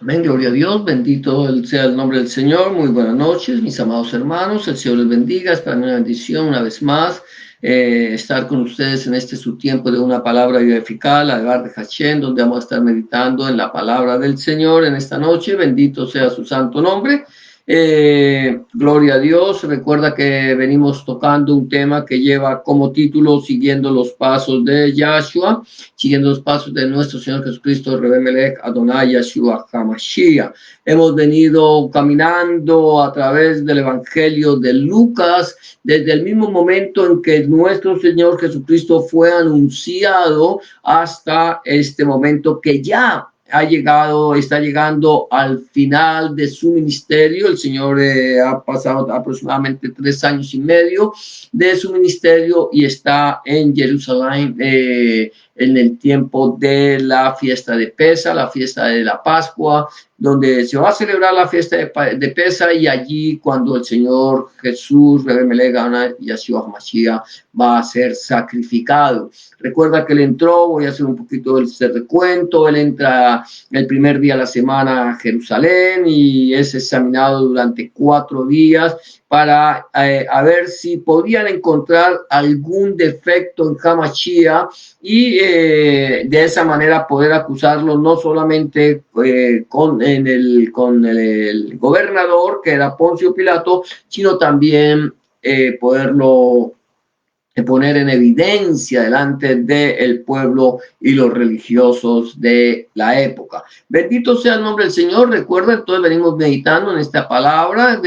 Amén, gloria a Dios, bendito sea el nombre del Señor. Muy buenas noches, mis amados hermanos, el Señor les bendiga. Es para mí una bendición una vez más estar con ustedes en este su tiempo de una palabra eficaz, la de Hashem, donde vamos a estar meditando en la palabra del Señor en esta noche. Bendito sea su santo nombre. Gloria a Dios. Recuerda que venimos tocando un tema que lleva como título Siguiendo los pasos de Yahshua, siguiendo los pasos de nuestro Señor Jesucristo, Rebemelech Adonai Yahshua HaMashiach. Hemos venido caminando a través del Evangelio de Lucas desde el mismo momento en que nuestro Señor Jesucristo fue anunciado hasta este momento que ya está llegando al final de su ministerio. El Señor ha pasado aproximadamente 3 años y medio de su ministerio y está en Jerusalén en el tiempo de la fiesta de Pesa, la fiesta de la Pascua, donde se va a celebrar la fiesta de Pesa, y allí cuando el Señor Jesús, Yahshua HaMashiach, va a ser sacrificado. Recuerda que él entró, voy a hacer un poquito del recuento, él entra el primer día de la semana a Jerusalén y es examinado durante 4 días para a ver si podían encontrar algún defecto en Hamashiach y de esa manera poder acusarlo no solamente con el gobernador, que era Poncio Pilato, sino también poderlo poner en evidencia delante del pueblo y los religiosos de la época. Bendito sea el nombre del Señor. Recuerda, entonces venimos meditando en esta palabra,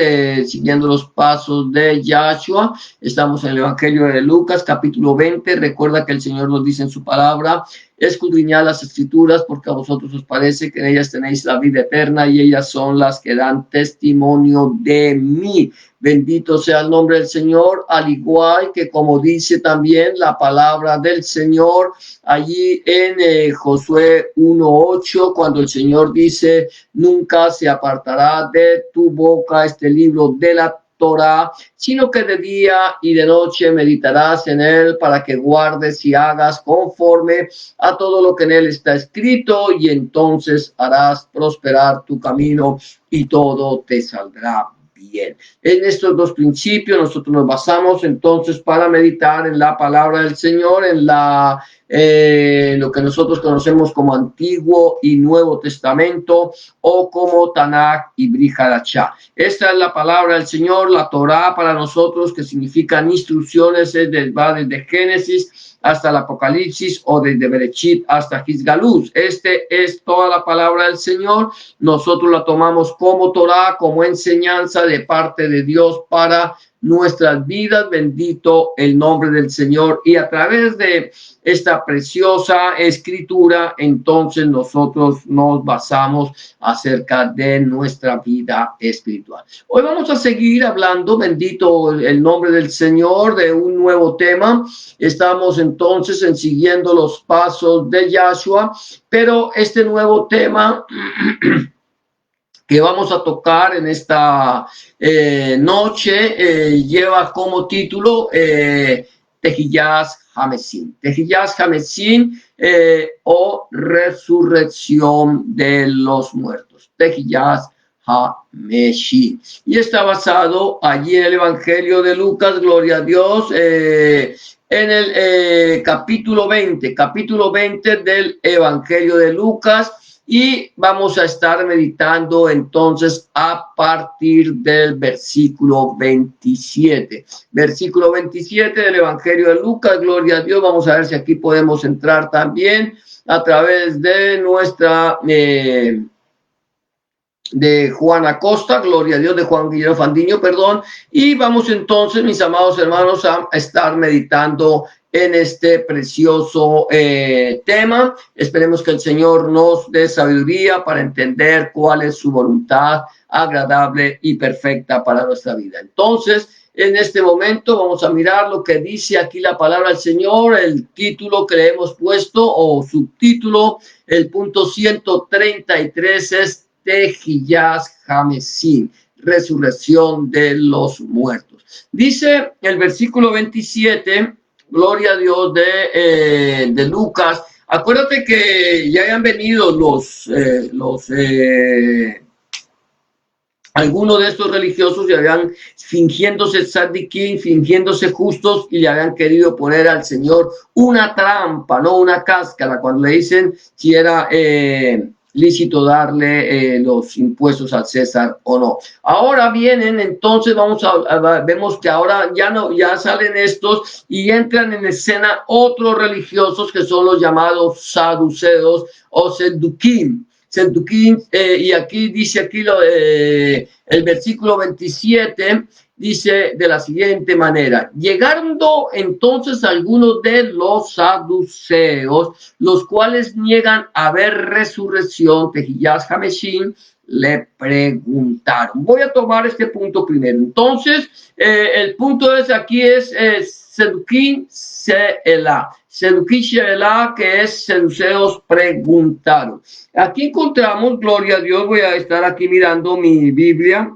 siguiendo los pasos de Yahshua. Estamos en el Evangelio de Lucas, capítulo 20. Recuerda que el Señor nos dice en su palabra: escudriñad las escrituras, porque a vosotros os parece que en ellas tenéis la vida eterna, y ellas son las que dan testimonio de mí. Bendito sea el nombre del Señor, al igual que como dice también la palabra del Señor allí en Josué 1:8, cuando el Señor dice: nunca se apartará de tu boca este libro de la Torah, sino que de día y de noche meditarás en él, para que guardes y hagas conforme a todo lo que en él está escrito, y entonces harás prosperar tu camino y todo te saldrá bien. En estos 2 principios nosotros nos basamos entonces para meditar en la palabra del Señor, en lo que nosotros conocemos como Antiguo y Nuevo Testamento, o como Tanakh y Brit Hadashah. Esta es la palabra del Señor, la Torah para nosotros, que significan instrucciones, va desde Génesis hasta el Apocalipsis, o desde Bereshit hasta Gizgalus. Este es toda la palabra del Señor. Nosotros la tomamos como Torah, como enseñanza de parte de Dios para nuestras vidas. Bendito el nombre del Señor. Y a través de esta preciosa escritura, entonces nosotros nos basamos acerca de nuestra vida espiritual. Hoy vamos a seguir hablando, bendito el nombre del Señor, de un nuevo tema. Estamos entonces en siguiendo los pasos de Yahshua, pero este nuevo tema que vamos a tocar en esta noche lleva como título Tehillas Hamesim. Tehillas Hamesim, o resurrección de los muertos. Tehillas Hamesim. Y está basado allí en el Evangelio de Lucas, gloria a Dios, en el capítulo 20 del Evangelio de Lucas. Y vamos a estar meditando entonces a partir del versículo 27. Versículo 27 del Evangelio de Lucas, gloria a Dios. Vamos a ver si aquí podemos entrar también a través de nuestra... de Juan Acosta, gloria a Dios, de Juan Guillermo Fandiño, perdón. Y vamos entonces, mis amados hermanos, a estar meditando en este precioso tema. Esperemos que el Señor nos dé sabiduría para entender cuál es su voluntad agradable y perfecta para nuestra vida. Entonces, en este momento vamos a mirar lo que dice aquí la palabra del Señor, el título que le hemos puesto, o subtítulo, el punto 133 es Tehillas Hamesim, resurrección de los muertos. Dice el versículo 27, gloria a Dios, de Lucas, Acuérdate que ya habían venido algunos de estos religiosos, y habían fingiéndose tzadikim, fingiéndose justos, y le habían querido poner al Señor una trampa, no una cáscara, cuando le dicen si era lícito darle los impuestos al César o no. Ahora vienen, entonces vemos que ahora ya salen estos y entran en escena otros religiosos que son los llamados saduceos o sedukim. Y aquí dice el versículo 27 dice de la siguiente manera: llegando entonces algunos de los saduceos, los cuales niegan haber resurrección, Tehiyas Hameshim, le preguntaron. Voy a tomar este punto primero. Entonces, el punto aquí es Sedukim Se'ela. Sedukim Se'ela, que es seduceos preguntaron. Aquí encontramos, gloria a Dios, voy a estar aquí mirando mi Biblia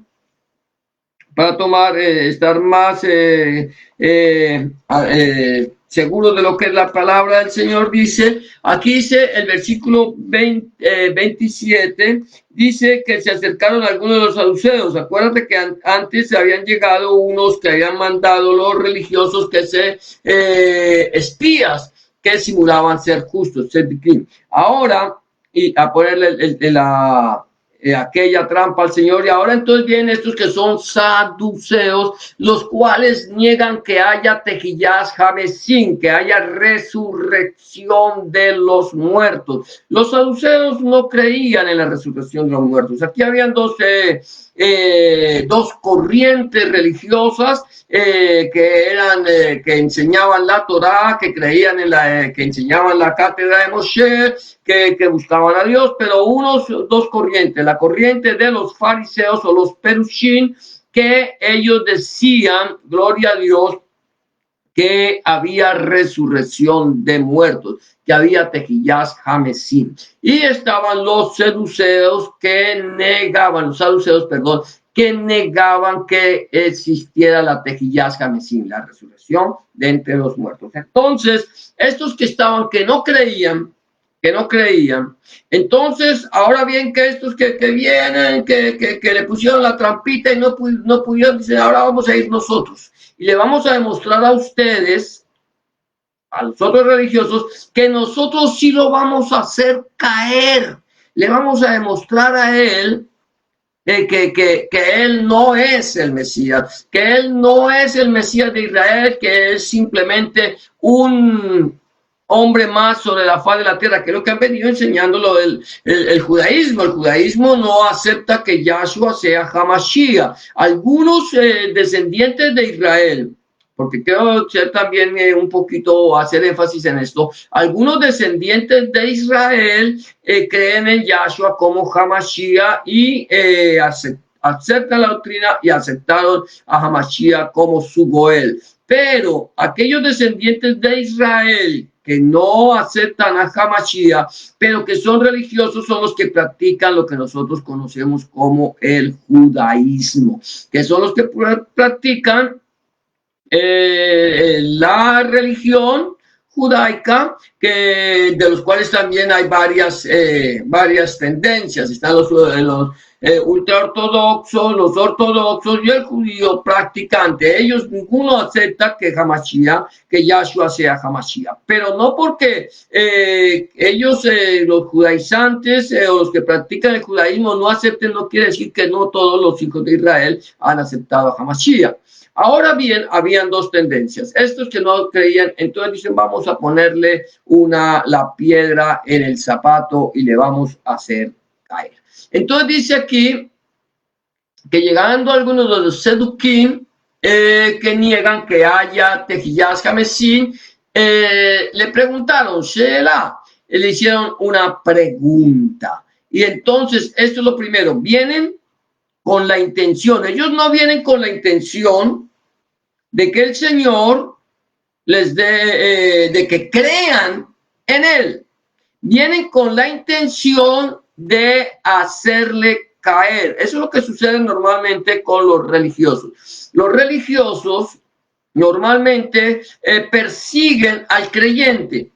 para estar más seguro de lo que es la palabra del Señor. Aquí dice el versículo 27, dice que se acercaron algunos de los saduceos. Acuérdate que antes se habían llegado unos que habían mandado los religiosos espías que simulaban ser justos, ser victim. Ahora, y a ponerle aquella trampa al Señor, y ahora entonces vienen estos que son saduceos, los cuales niegan que haya Tehiyas Hameshim, que haya resurrección de los muertos. Los saduceos no creían en la resurrección de los muertos. Aquí habían dos corrientes religiosas que enseñaban la Torá, que creían que enseñaban la cátedra de Moshe, que buscaban a Dios, pero dos corrientes: la corriente de los fariseos o los perushim, que ellos decían, gloria a Dios, que había resurrección de muertos, que había Tehiyas Hameshim. Y estaban los saduceos que negaban que existiera la Tehiyas Hameshim, la resurrección de entre los muertos. Entonces, estos que no creían, entonces, ahora bien, que estos que vienen, que le pusieron la trampita y no pudieron, dicen: ahora vamos a ir nosotros y le vamos a demostrar a ustedes, a los otros religiosos, que nosotros sí lo vamos a hacer caer. Le vamos a demostrar a él que él no es el Mesías, que él no es el Mesías de Israel, que es simplemente un hombre más sobre la faz de la tierra, que es lo que han venido enseñando el judaísmo. El judaísmo no acepta que Yahshua sea Hamashiach. Algunos descendientes de Israel, porque quiero también un poquito hacer énfasis en esto, algunos descendientes de Israel creen en Yahshua como Hamashiach y aceptan la doctrina y aceptaron a Hamashiach como su Goel. Pero aquellos descendientes de Israel que no aceptan a Hamashiach, pero que son religiosos, son los que practican lo que nosotros conocemos como el judaísmo, que son los que practican la religión judaica, de los cuales también hay varias tendencias. Están los ultraortodoxos, los ortodoxos y el judío practicante. Ellos ninguno acepta que Yahshua sea Hamashiach, pero no porque ellos, los judaizantes o los que practican el judaísmo, no acepten, no quiere decir que no todos los hijos de Israel han aceptado a Hamashiach. Ahora bien, habían dos tendencias. Estos que no creían, entonces dicen: vamos a ponerle la piedra en el zapato y le vamos a hacer caer. Entonces dice aquí que llegando algunos de los sedukim, que niegan que haya Tehiyas Hameshim, le preguntaron, le hicieron una pregunta. Y entonces, esto es lo primero: vienen con la intención. Ellos no vienen con la intención de que el Señor les dé, de que crean en Él. Vienen con la intención de hacerle caer. Eso es lo que sucede normalmente con los religiosos. Los religiosos normalmente persiguen al creyente.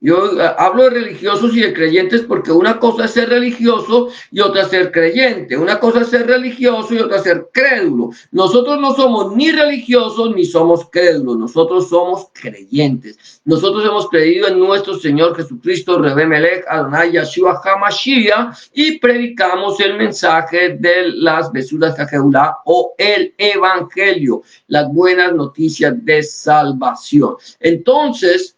Yo hablo de religiosos y de creyentes porque una cosa es ser religioso y otra es ser creyente. Una cosa es ser religioso y otra es ser crédulo. Nosotros no somos ni religiosos ni somos crédulos. Nosotros somos creyentes. Nosotros hemos creído en nuestro Señor Jesucristo, Rebbe Melech, Adonai Yeshua HaMashiach, y predicamos el mensaje de las Besuras HaGeulá o el Evangelio, las buenas noticias de salvación. Entonces,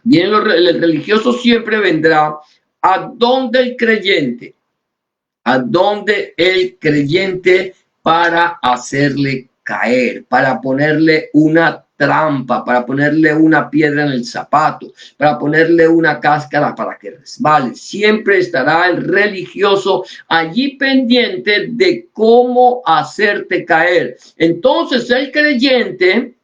bien, el religioso siempre vendrá a donde el creyente para hacerle caer, para ponerle una trampa, para ponerle una piedra en el zapato, para ponerle una cáscara para que resbale. Siempre estará el religioso allí pendiente de cómo hacerte caer. Entonces el creyente,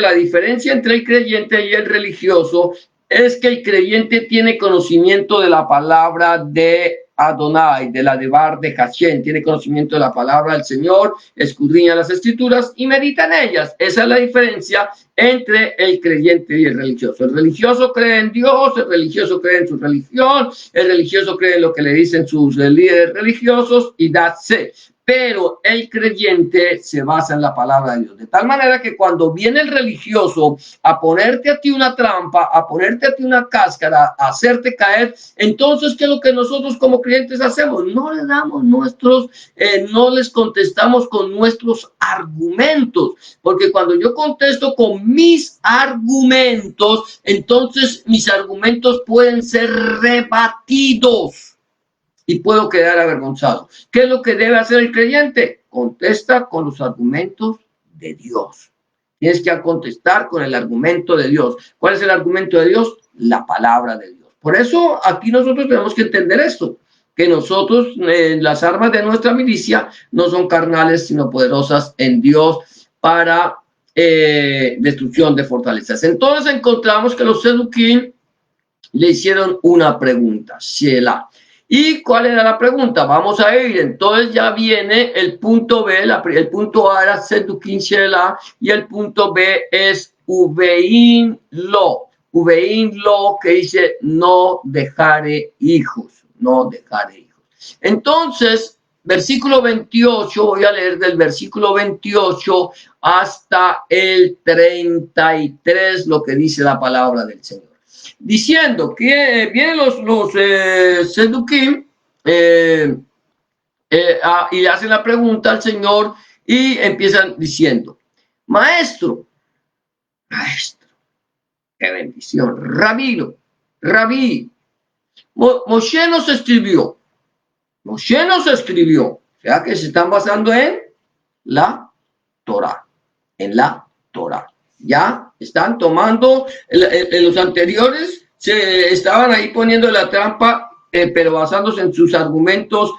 la diferencia entre el creyente y el religioso es que el creyente tiene conocimiento de la palabra de Adonai, de la Devar de Hashem, tiene conocimiento de la palabra del Señor, escudriña las escrituras y medita en ellas. Esa es la diferencia entre el creyente y el religioso. El religioso cree en Dios, el religioso cree en su religión, el religioso cree en lo que le dicen sus líderes religiosos y that's it. Pero el creyente se basa en la palabra de Dios. De tal manera que cuando viene el religioso a ponerte a ti una trampa, a ponerte a ti una cáscara, a hacerte caer, entonces, ¿qué es lo que nosotros como creyentes hacemos? No le damos no les contestamos con nuestros argumentos. Porque cuando yo contesto con mis argumentos, entonces mis argumentos pueden ser rebatidos y puedo quedar avergonzado. ¿Qué es lo que debe hacer el creyente? Contesta con los argumentos de Dios. Tienes que contestar con el argumento de Dios. ¿Cuál es el argumento de Dios? La palabra de Dios. Por eso aquí nosotros tenemos que entender esto, que nosotros, las armas de nuestra milicia no son carnales, sino poderosas en Dios para destrucción de fortalezas. Entonces encontramos que los seduquín le hicieron una pregunta, Shelah. ¿Y cuál era la pregunta? Vamos a ir. Entonces ya viene el punto B, el punto A era Sedukin Shelah y el punto B es Uvein Lo. Uvein Lo, que dice no dejaré hijos, no dejaré hijos. Entonces, versículo 28, voy a leer del versículo 28 hasta el 33 lo que dice la palabra del Señor. Diciendo que vienen los seduquim y le hacen la pregunta al Señor y empiezan diciendo, maestro, qué bendición, rabí, Moshe nos escribió, o sea que se están basando en la Torah, Ya están tomando, en los anteriores se estaban ahí poniendo la trampa, pero basándose en sus argumentos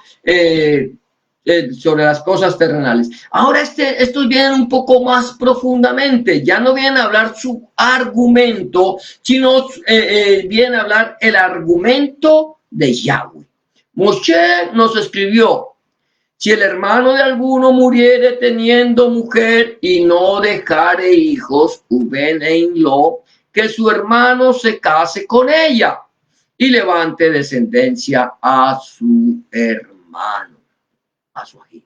sobre las cosas terrenales. Ahora estos vienen un poco más profundamente, ya no vienen a hablar su argumento, sino vienen a hablar el argumento de Yahweh. Moshe nos escribió, si el hermano de alguno muriere teniendo mujer y no dejare hijos, que su hermano se case con ella y levante descendencia a su hermano, a su hijo.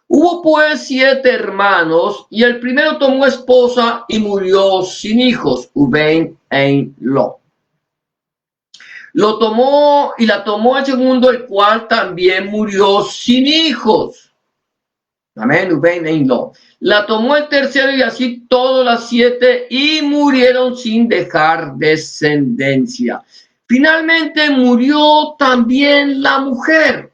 Hubo pues 7 hermanos y el primero tomó esposa y murió sin hijos, Lo tomó y la tomó el segundo, el cual también murió sin hijos. Amén. La tomó el tercero y así todas las 7 y murieron sin dejar descendencia. Finalmente murió también la mujer.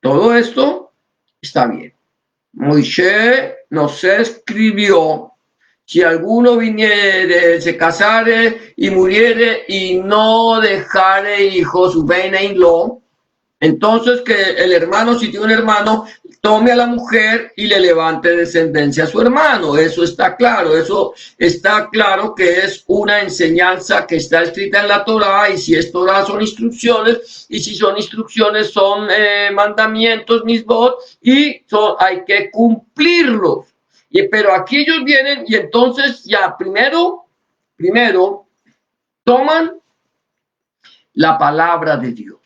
Todo esto está bien. Moisés nos escribió, si alguno viniere, se casare y muriere y no dejare hijos, entonces que el hermano, si tiene un hermano, tome a la mujer y le levante descendencia a su hermano. Eso está claro que es una enseñanza que está escrita en la Torah, y si es Torah son instrucciones, y si son instrucciones son mandamientos, misbot, y hay que cumplirlos. Pero aquí ellos vienen y entonces ya primero Primero, toman la palabra de Dios.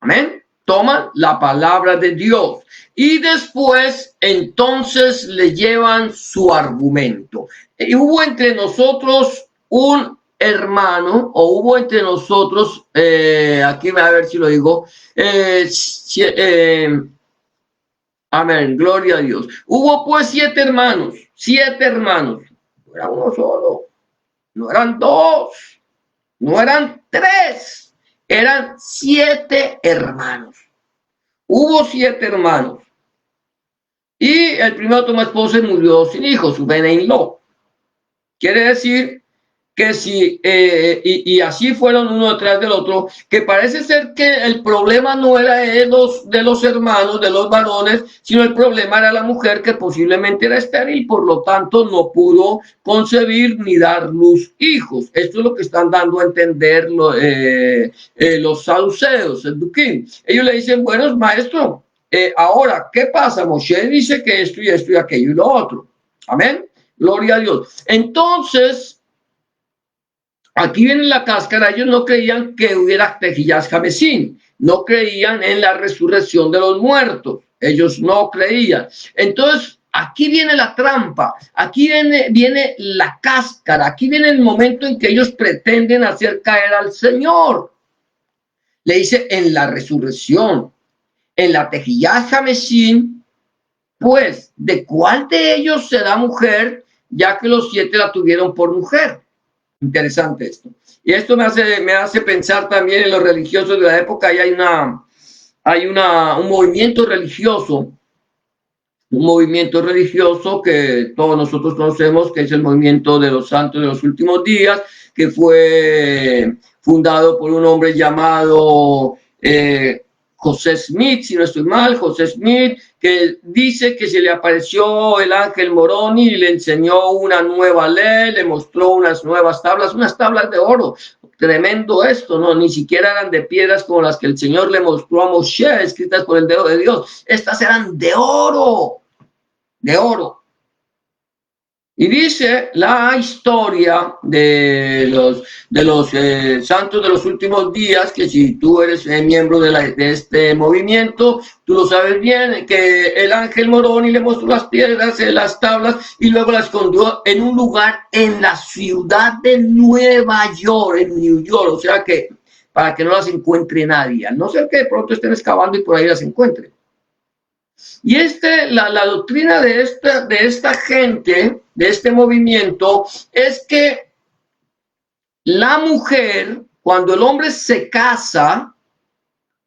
Amén. Toman la palabra de Dios y después entonces le llevan su argumento. Y hubo entre nosotros un hermano, o hubo entre nosotros, aquí a ver si lo digo, amén, gloria a Dios. Hubo pues 7 hermanos, no era uno solo, no eran 2, no eran 3, eran 7 hermanos. Hubo 7 hermanos. Y el primero tomó esposa y murió sin hijos, su Beneinlo. Quiere decir que si, y así fueron uno detrás del otro, que parece ser que el problema no era de los hermanos, de los varones, sino el problema era la mujer, que posiblemente era estéril, por lo tanto no pudo concebir ni dar luz hijos. Esto es lo que están dando a entender los saduceos, el Duquín. Ellos le dicen, bueno, maestro, ahora, ¿qué pasa? Moshe dice que esto y aquello y lo otro. Amén. Gloria a Dios. Entonces, aquí viene la cáscara. Ellos no creían que hubiera Tejillas Jamesín, no creían en la resurrección de los muertos. Ellos no creían. Entonces, aquí viene la trampa, aquí viene la cáscara, aquí viene el momento en que ellos pretenden hacer caer al Señor. Le dice en la resurrección, en la Tejillas Jamesín, pues, ¿de cuál de ellos será mujer, ya que los 7 la tuvieron por mujer? Interesante esto. Y esto me hace pensar también en los religiosos de la época. Y hay un movimiento religioso que todos nosotros conocemos, que es el movimiento de los santos de los últimos días, que fue fundado por un hombre llamado José Smith, si no estoy mal, José Smith, que dice que se le apareció el ángel Moroni y le enseñó una nueva ley, le mostró unas nuevas tablas, unas tablas de oro. Tremendo esto, ¿no? Ni siquiera eran de piedras como las que el Señor le mostró a Moshe, escritas por el dedo de Dios. Estas eran de oro, de oro. Y dice la historia de los santos de los últimos días, que si tú eres miembro de este movimiento, tú lo sabes bien, que el ángel Moroni le mostró las piedras, las tablas, y luego las escondió en un lugar en la ciudad de Nueva York, en New York, o sea que para que no las encuentre nadie, a no ser que de pronto estén excavando y por ahí las encuentren. Y la doctrina de esta gente, de este movimiento, es que la mujer, cuando el hombre se casa,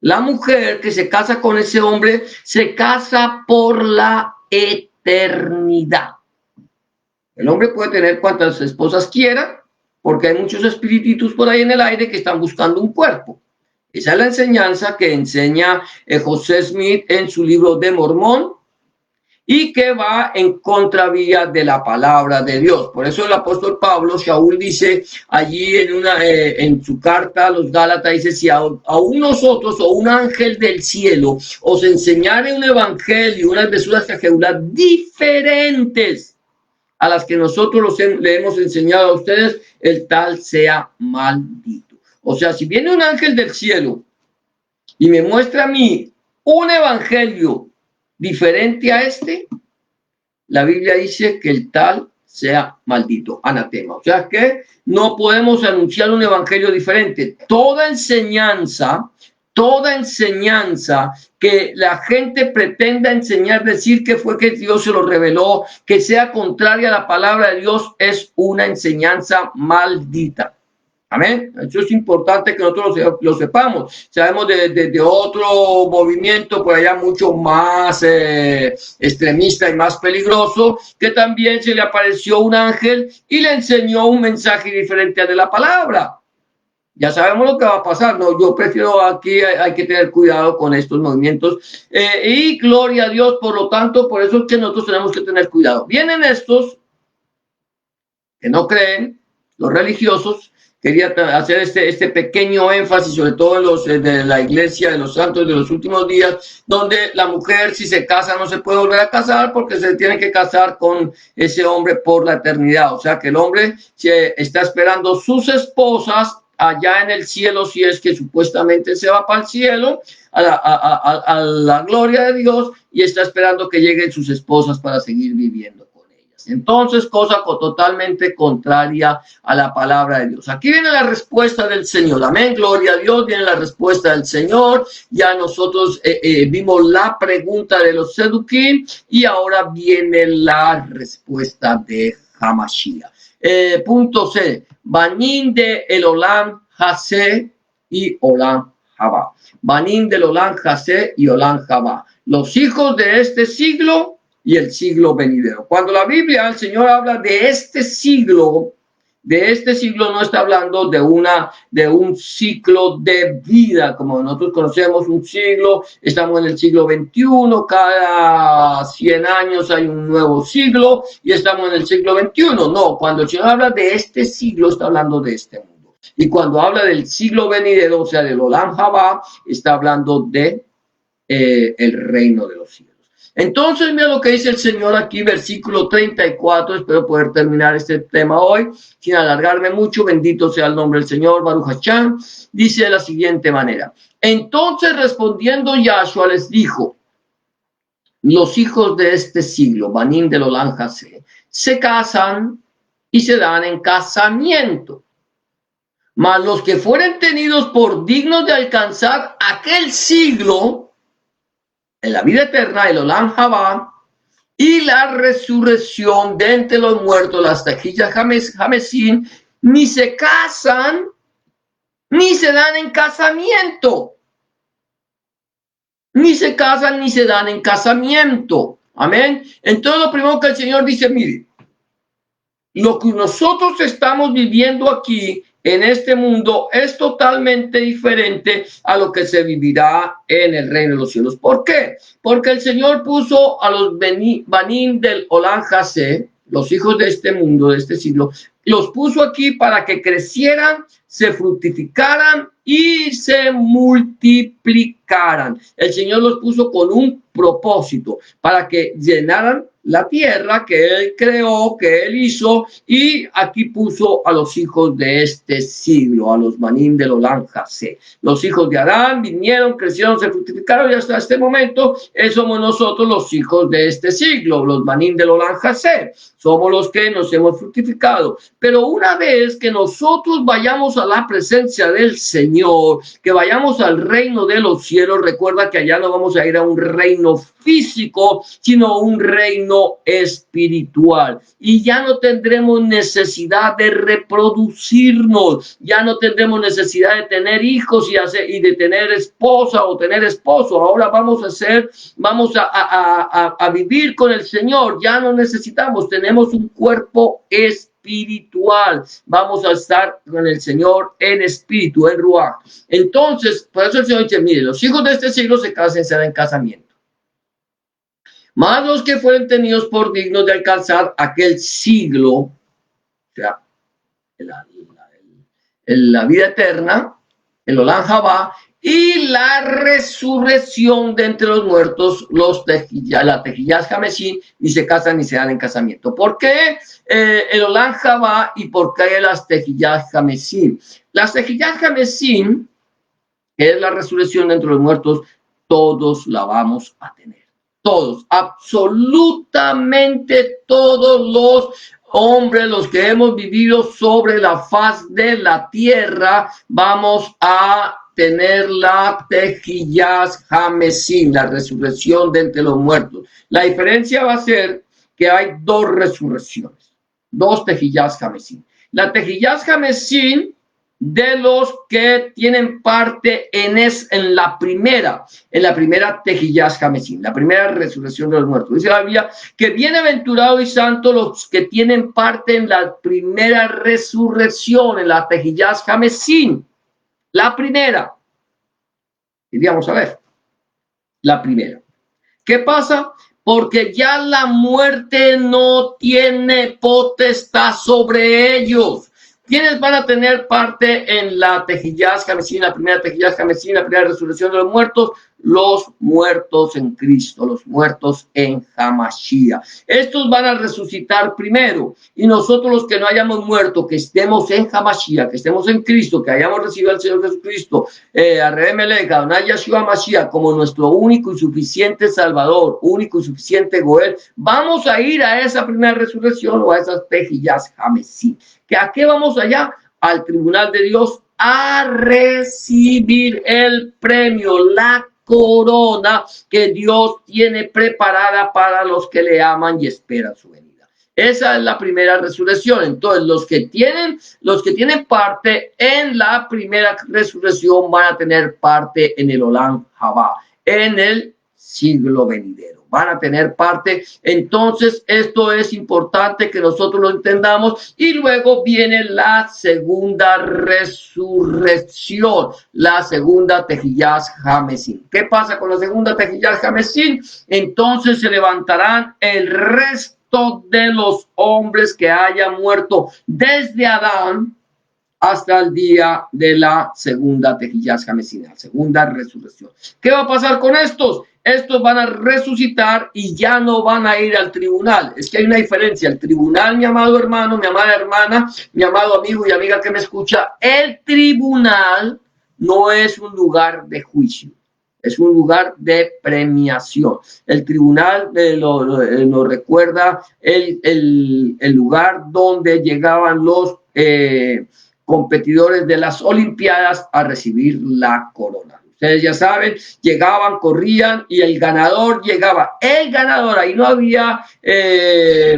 la mujer que se casa con ese hombre, se casa por la eternidad. El hombre puede tener cuantas esposas quiera, porque hay muchos espíritus por ahí en el aire que están buscando un cuerpo. Esa es la enseñanza que enseña José Smith en su libro de Mormón y que va en contravía de la palabra de Dios. Por eso el apóstol Pablo, Shaul, dice allí en su carta a los Gálatas, dice, si aún nosotros o un ángel del cielo os enseñare un evangelio, unas besuras diferentes a las que nosotros le hemos enseñado a ustedes, el tal sea maldito. O sea, si viene un ángel del cielo y me muestra a mí un evangelio diferente a este, la Biblia dice que el tal sea maldito, anatema. O sea que no podemos anunciar un evangelio diferente. Toda enseñanza que la gente pretenda enseñar, decir que fue que Dios se lo reveló, que sea contraria a la palabra de Dios, es una enseñanza maldita. Amén. Eso es importante que nosotros lo sepamos. Sabemos de otro movimiento por allá mucho más extremista y más peligroso, que también se le apareció un ángel y le enseñó un mensaje diferente al de la palabra. Ya sabemos lo que va a pasar, ¿no? Yo prefiero aquí, hay que tener cuidado con estos movimientos. Y gloria a Dios, por lo tanto, por eso es que nosotros tenemos que tener cuidado. Vienen estos que no creen, los religiosos, quería hacer este pequeño énfasis, sobre todo en los de la iglesia de los santos de los últimos días, donde la mujer, si se casa, no se puede volver a casar porque se tiene que casar con ese hombre por la eternidad. O sea que el hombre se está esperando sus esposas allá en el cielo, si es que supuestamente se va para el cielo, a la gloria de Dios, y está esperando que lleguen sus esposas para seguir viviendo con ellas. Entonces, cosa totalmente contraria a la palabra de Dios. Aquí viene la respuesta del Señor. Amén, gloria a Dios, viene la respuesta del Señor. Ya nosotros vimos la pregunta de los Seduquim y ahora viene la respuesta de Hamashiach. Punto C. Banín de el Olam Hase y Olam Haba. Banín del Olam Hase y Olam Haba. Los hijos de este siglo y el siglo venidero. Cuando la Biblia, el Señor habla de este siglo no está hablando de un ciclo de vida, como nosotros conocemos un siglo, estamos en el siglo XXI, cada 100 años hay un nuevo siglo y estamos en el siglo XXI. No, cuando el Señor habla de este siglo, está hablando de este mundo. Y cuando habla del siglo venidero, o sea, del Olam Haba, está hablando de el reino de los cielos. Entonces, mira lo que dice el Señor aquí, versículo 34. Espero poder terminar este tema hoy sin alargarme mucho. Bendito sea el nombre del Señor, Baruch Hashem. Dice de la siguiente manera: entonces, respondiendo Yahshua, les dijo: los hijos de este siglo, Banim del Olam Hase, se casan y se dan en casamiento. Mas los que fueren tenidos por dignos de alcanzar aquel siglo, en la vida eterna, el Olam Haba, y la resurrección de entre los muertos, las Tejillas Hamesim, ni se casan, ni se dan en casamiento. Ni se casan, ni se dan en casamiento. Amén. Entonces lo primero que el Señor dice, mire, lo que nosotros estamos viviendo aquí en este mundo es totalmente diferente a lo que se vivirá en el reino de los cielos. ¿Por qué? Porque el Señor puso a los Banim del Olam Hase, los hijos de este mundo, de este siglo, los puso aquí para que crecieran, se fructificaran y se multiplicaran. El Señor los puso con un propósito, para que llenaran la tierra que Él creó, que Él hizo, y aquí puso a los hijos de este siglo, a los Banim del Olam Hase. Los hijos de Adán vinieron, crecieron, se fructificaron, y hasta este momento somos nosotros los hijos de este siglo, los Banim del Olam Hase. Somos los que nos hemos fructificado. Pero una vez que nosotros vayamos a la presencia del Señor, que vayamos al reino de los cielos, recuerda que allá no vamos a ir a un reino físico, sino un reino espiritual. Y ya no tendremos necesidad de reproducirnos, ya no tendremos necesidad de tener hijos y de tener esposa o tener esposo. Ahora vamos a vivir con el Señor. Ya no necesitamos, tenemos un cuerpo espiritual. Vamos a estar con el Señor en espíritu, en Ruach. Entonces, por eso el Señor dice, mire, los hijos de este siglo se casan, se dan en casamiento. Más los que fueron tenidos por dignos de alcanzar aquel siglo, o sea, la vida eterna, el Olam Haba, y la resurrección de entre los muertos, la Tejillas Hamesim, ni se casan ni se dan en casamiento. ¿Por qué el Olam Haba y por qué las Tejillas Hamesim? Las Tejillas Hamesim, que es la resurrección de entre los muertos, todos la vamos a tener. Todos, absolutamente todos los hombres, los que hemos vivido sobre la faz de la tierra, vamos a tener la Tejillas Hamesim, la resurrección de entre los muertos. La diferencia va a ser que hay dos resurrecciones, dos Tejillas Hamesim. La Tejillas Hamesim de los que tienen parte en la primera Tejillas Hamesim, la primera resurrección de los muertos. Dice la Biblia que bienaventurado y santo los que tienen parte en la primera resurrección, en la Tejillas Hamesim, la primera. Y vamos a ver, la primera. ¿Qué pasa? Porque ya la muerte no tiene potestad sobre ellos. ¿Quiénes van a tener parte en la Tejillás Jamesín, la primera Tejillás Jamesín, la primera resurrección de los muertos? Los muertos en Cristo, los muertos en Hamashiach. Estos van a resucitar primero, y nosotros los que no hayamos muerto, que estemos en Hamashiach, que estemos en Cristo, que hayamos recibido al Señor Jesucristo, a Rebemelech, Adonai Yeshua Mashiach, como nuestro único y suficiente Salvador, único y suficiente Goel, vamos a ir a esa primera resurrección o a esas Tejillás Jamesín. ¿Que a qué vamos allá? Al tribunal de Dios a recibir el premio, la corona que Dios tiene preparada para los que le aman y esperan su venida. Esa es la primera resurrección. Entonces, los que tienen parte en la primera resurrección van a tener parte en el Olam Habá, en el siglo venidero. Van a tener parte. Entonces, esto es importante que nosotros lo entendamos. Y luego viene la segunda resurrección, la segunda Tejillás Jamesín. ¿Qué pasa con la segunda Tejillás Jamesín? Entonces se levantarán el resto de los hombres que hayan muerto desde Adán hasta el día de la segunda Tejillás Jamesín, la segunda resurrección. ¿Qué va a pasar con estos? Estos van a resucitar y ya no van a ir al tribunal. Es que hay una diferencia. El tribunal, mi amado hermano, mi amada hermana, mi amado amigo y amiga que me escucha, el tribunal no es un lugar de juicio. Es un lugar de premiación. El tribunal nos recuerda el lugar donde llegaban los competidores de las Olimpiadas a recibir la corona. Ustedes ya saben, llegaban, corrían y el ganador llegaba. El ganador, ahí no había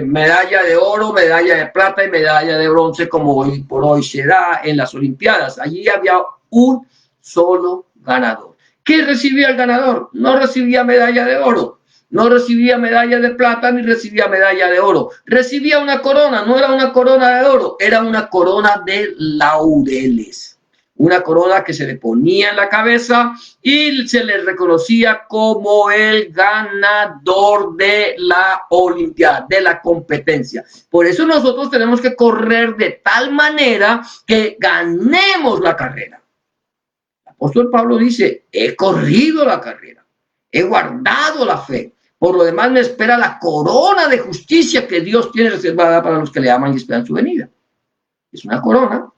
medalla de oro, medalla de plata y medalla de bronce como hoy por hoy se da en las Olimpiadas. Allí había un solo ganador. ¿Qué recibía el ganador? No recibía medalla de oro, no recibía medalla de plata ni recibía medalla de oro. Recibía una corona, no era una corona de oro, era una corona de laureles. Una corona que se le ponía en la cabeza y se le reconocía como el ganador de la Olimpiada, de la competencia. Por eso nosotros tenemos que correr de tal manera que ganemos la carrera. El apóstol Pablo dice, he corrido la carrera, he guardado la fe. Por lo demás me espera la corona de justicia que Dios tiene reservada para los que le aman y esperan su venida. Es una corona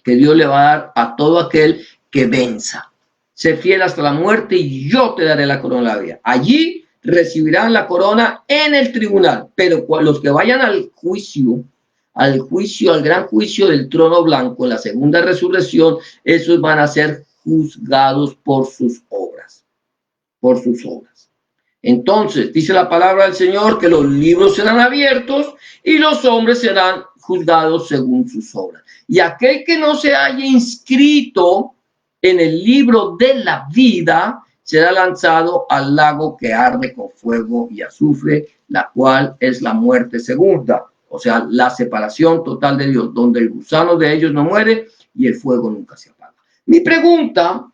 que Dios le va a dar a todo aquel que venza. Sé fiel hasta la muerte y yo te daré la corona de la vida. Allí recibirán la corona en el tribunal, pero los que vayan al gran juicio del trono blanco, en la segunda resurrección, esos van a ser juzgados por sus obras. Por sus obras. Entonces, dice la palabra del Señor que los libros serán abiertos y los hombres serán juzgados según sus obras. Y aquel que no se haya inscrito en el libro de la vida será lanzado al lago que arde con fuego y azufre, la cual es la muerte segunda, o sea, la separación total de Dios, donde el gusano de ellos no muere y el fuego nunca se apaga. Mi pregunta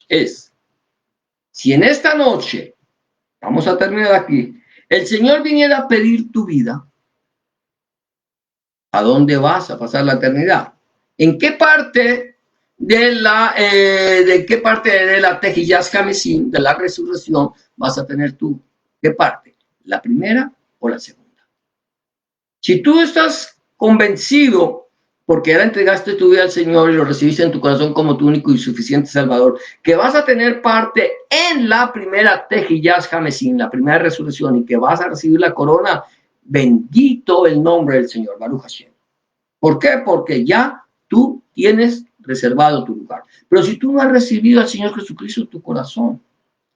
es, si en esta noche, vamos a terminar aquí, el Señor viniera a pedir tu vida, ¿a dónde vas a pasar la eternidad? ¿En qué parte de la Tejillás Jamesín, de la resurrección, vas a tener tú? ¿Qué parte? ¿La primera o la segunda? Si tú estás convencido, porque ya entregaste tu vida al Señor y lo recibiste en tu corazón como tu único y suficiente Salvador, que vas a tener parte en la primera Tejillás Jamesín, la primera resurrección, y que vas a recibir la corona, bendito el nombre del Señor, Baruch Hashem. ¿Por qué? Porque ya tú tienes reservado tu lugar. Pero si tú no has recibido al Señor Jesucristo en tu corazón,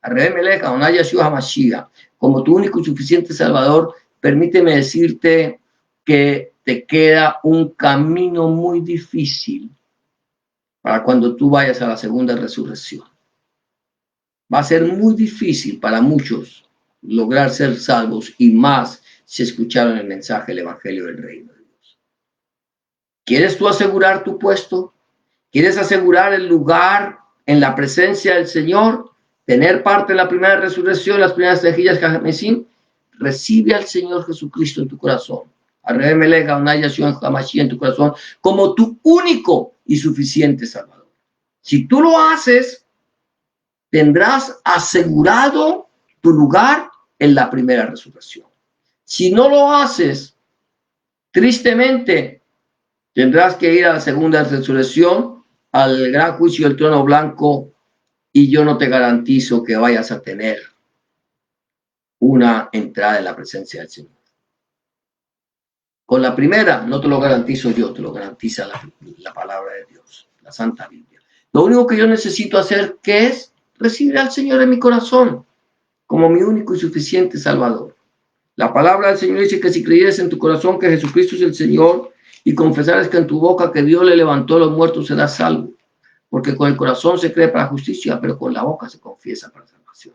a Rebemelech, Adonai Yeshua Mashiach, como tu único y suficiente Salvador, permíteme decirte que te queda un camino muy difícil para cuando tú vayas a la segunda resurrección. Va a ser muy difícil para muchos lograr ser salvos y más si escucharon el mensaje del Evangelio del Reino de Dios. ¿Quieres tú asegurar tu puesto? ¿Quieres asegurar el lugar en la presencia del Señor? ¿Tener parte en la primera resurrección, las primeras Tejillás Jamesín? Recibe al Señor Jesucristo en tu corazón. Arrebemelega, una Yahshua Hamashiach en tu corazón como tu único y suficiente Salvador. Si tú lo haces, tendrás asegurado tu lugar en la primera resurrección. Si no lo haces, tristemente, tendrás que ir a la segunda resurrección, al gran juicio del trono blanco, y yo no te garantizo que vayas a tener una entrada en la presencia del Señor. Con la primera no te lo garantizo yo, te lo garantiza la palabra de Dios, la Santa Biblia. Lo único que yo necesito hacer, ¿qué es? Recibir al Señor en mi corazón como mi único y suficiente Salvador. La palabra del Señor dice que si creyeres en tu corazón que Jesucristo es el Señor y confesares que en tu boca que Dios le levantó a los muertos, serás salvo. Porque con el corazón se cree para justicia, pero con la boca se confiesa para salvación.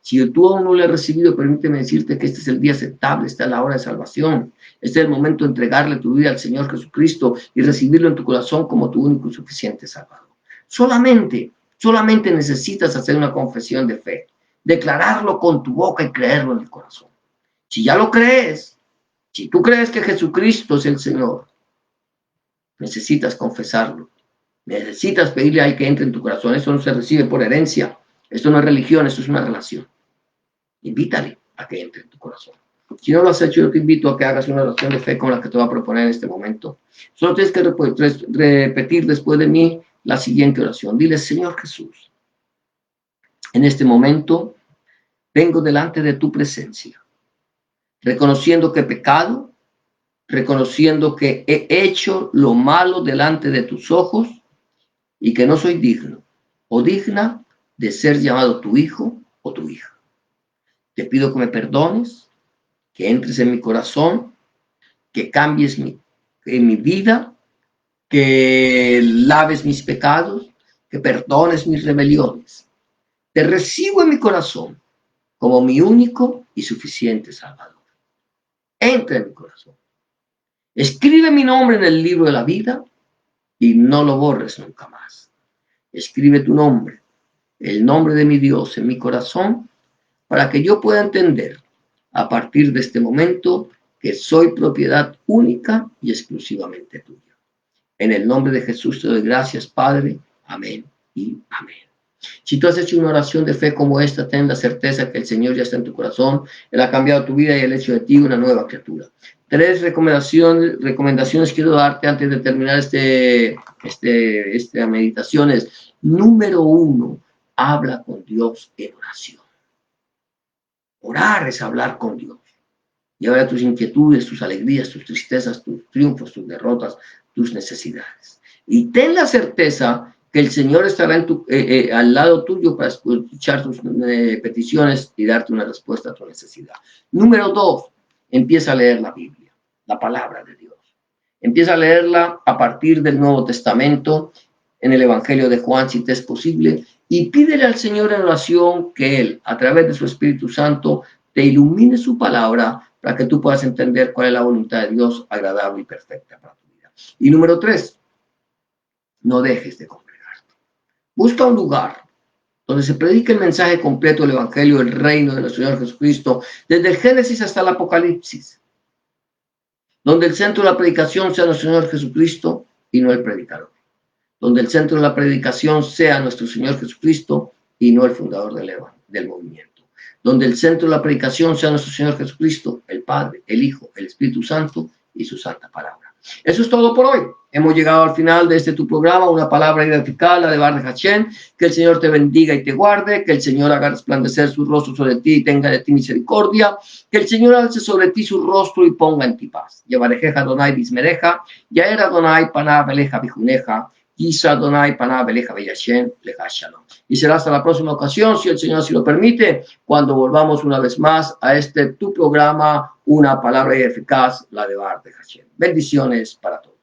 Si tú aún no lo has recibido, permíteme decirte que este es el día aceptable, esta es la hora de salvación. Este es el momento de entregarle tu vida al Señor Jesucristo y recibirlo en tu corazón como tu único y suficiente Salvador. Solamente necesitas hacer una confesión de fe, declararlo con tu boca y creerlo en el corazón. Si ya lo crees, si tú crees que Jesucristo es el Señor, necesitas confesarlo. Necesitas pedirle a Él que entre en tu corazón. Eso no se recibe por herencia. Esto no es religión, esto es una relación. Invítale a que entre en tu corazón. Si no lo has hecho, yo te invito a que hagas una oración de fe como la que te voy a proponer en este momento. Solo tienes que repetir después de mí la siguiente oración. Dile: Señor Jesús, en este momento vengo delante de tu presencia, reconociendo que he pecado, reconociendo que he hecho lo malo delante de tus ojos y que no soy digno o digna de ser llamado tu hijo o tu hija. Te pido que me perdones, que entres en mi corazón, que cambies en mi vida, que laves mis pecados, que perdones mis rebeliones. Te recibo en mi corazón como mi único y suficiente Salvador. Entra en mi corazón. Escribe mi nombre en el libro de la vida y no lo borres nunca más. Escribe tu nombre, el nombre de mi Dios en mi corazón, para que yo pueda entender a partir de este momento que soy propiedad única y exclusivamente tuya. En el nombre de Jesús te doy gracias, Padre. Amén y amén. Si tú has hecho una oración de fe como esta, ten la certeza que el Señor ya está en tu corazón. Él ha cambiado tu vida y el hecho de ti una nueva criatura. 3 recomendaciones quiero darte antes de terminar esta meditación. Número 1, habla con Dios en oración. Orar es hablar con Dios. Llevar tus inquietudes, tus alegrías, tus tristezas, tus triunfos, tus derrotas, tus necesidades. Y ten la certeza que el Señor estará al lado tuyo para escuchar tus peticiones y darte una respuesta a tu necesidad. Número 2, empieza a leer la Biblia, la palabra de Dios. Empieza a leerla a partir del Nuevo Testamento, en el Evangelio de Juan, si te es posible, y pídele al Señor en oración que Él, a través de su Espíritu Santo, te ilumine su palabra para que tú puedas entender cuál es la voluntad de Dios agradable y perfecta para tu vida. Y número 3, no dejes de congregarte. Busca un lugar donde se predique el mensaje completo del Evangelio del Reino de nuestro Señor Jesucristo, desde el Génesis hasta el Apocalipsis, donde el centro de la predicación sea nuestro Señor Jesucristo y no el predicador, donde el centro de la predicación sea nuestro Señor Jesucristo y no el fundador del movimiento, donde el centro de la predicación sea nuestro Señor Jesucristo, el Padre, el Hijo, el Espíritu Santo y su santa palabra. Eso es todo por hoy. Hemos llegado al final de tu programa, una palabra edificada, la de Bar de Hashem. Que el Señor te bendiga y te guarde, que el Señor haga resplandecer su rostro sobre ti y tenga de ti misericordia, que el Señor alce sobre ti su rostro y ponga en ti paz. Llevarejeja Adonai bismereja, Yaer Adonai paná beleja bijuneja, Isa Adonai paná beleja beyashem leja shalom. Y será hasta la próxima ocasión, si el Señor así lo permite, cuando volvamos una vez más a tu programa, una palabra eficaz, la de Bar de Hashem. Bendiciones para todos.